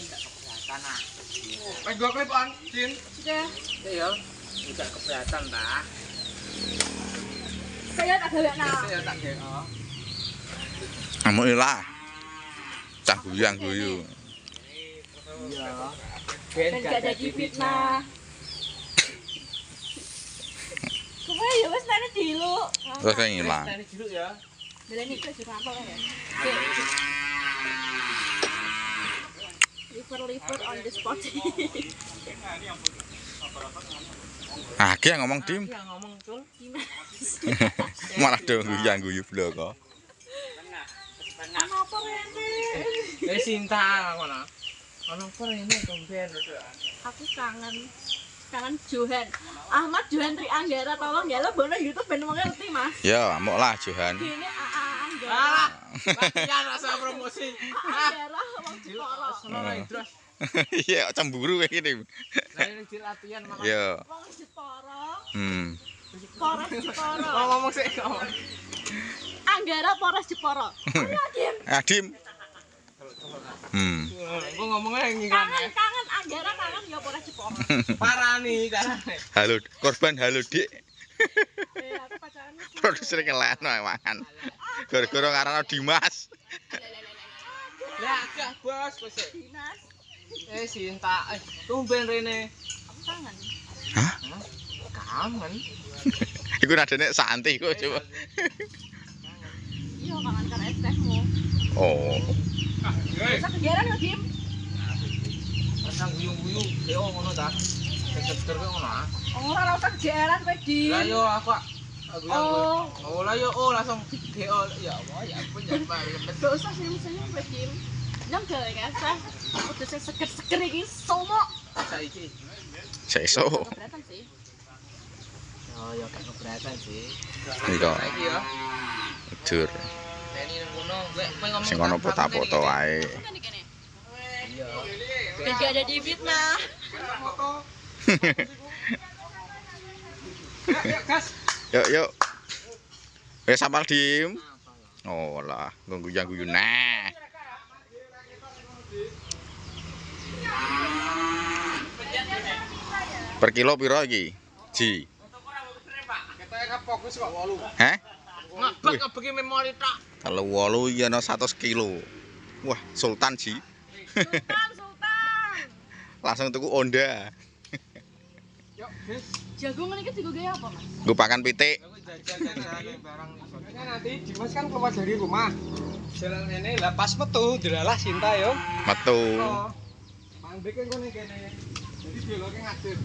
enggak keberatan ah. Dua klipan, Jin. Sudah. Iya, enggak keberatan dah. Saya tak galak nah. Saya tak GO. Amuk ilah. Cah guyang guyu. Iya. Ben gak jadi fitnah. Kuwi ya wis tane diluk. Terus kayak ngilang. Tadi dulu ya. Beleni kok juga apa ya? Liver on the spot. Akeh yang ngomong dim. Yang ngomong tuh. Malah do guyang guyu bloko. Ana apa rene? Sinta mana? Ono apa rene komben. Aku kangen Johan. Ahmad Johan Tri Anggara tolong ya lo bono YouTube ben wong ngerti, Mas. Ya, amuk lah Johan. Dene Anggara. Alah, latihan rasa promosi. Anggara wong Jepara. Sono terus. Iya, cemburu kayak gini. Lah ini latihan malah. Ya. Wong Jepara. Polres Oh, Jepara. ngomong sih ngomong. Anggara Polres Jepara. Yakin? Adim. Gua ngomongnya yang kan. Kangen Anggara kangen ya Polres Jepara. Parah nih carane. Halo, korban halo, Dik. Aku pacaran. Produser ngeleno mangan. Gara-gara karena Dimas. Lah, gak bos, bos. Dinas. Sinta, tumben rene. Aku kangen. Hah? Kangen. Iku nadane santai kok coba. Iya kangen karena es tehmu. Oh. Bisa kegiatan ya, Dim? Pasang guyung-guyung, deo ngono ta. Seger kok ngono ah. Ora usah kegiatan kowe, Dim. Lah yo aku oh lah yo langsung deo ya Allah ya ampun ya Pak. Gak usah senyum-senyum kowe, Dim. Nyam gak kasah. Udah seger-seger iki somo. Saiki. Sesuk. Keberatan sih. Oh ya gak keberatan sih. Nika. Saiki yo. Jur. Teni nang ngono, kowe ngomong. Sing kono foto-foto wae. Kan iki kene. Iya. Ben gak ada di fitnah. Gas. Yuk, yuk. Wes sapal Dim. Oh lah, guyang-guyu nah. Per kilo piro iki? Ji. Kita fokus kok 8. Hah? Ngabek memori tok. Kalau 8 iya ana 100 kilo. Wah, Sultan Ji. Sultan. Langsung tuku Honda. Yuk, guys. Jagung ini digo gaya apa, Mas? Nggo pakan pitik. Jajan-jajan barang iso. Nanti Dimas kan keluar dari rumah. Jalan ini lah pas metu delalah Sinta yo. Metu. Mandek kene kene. Jadi dialoge ngadir.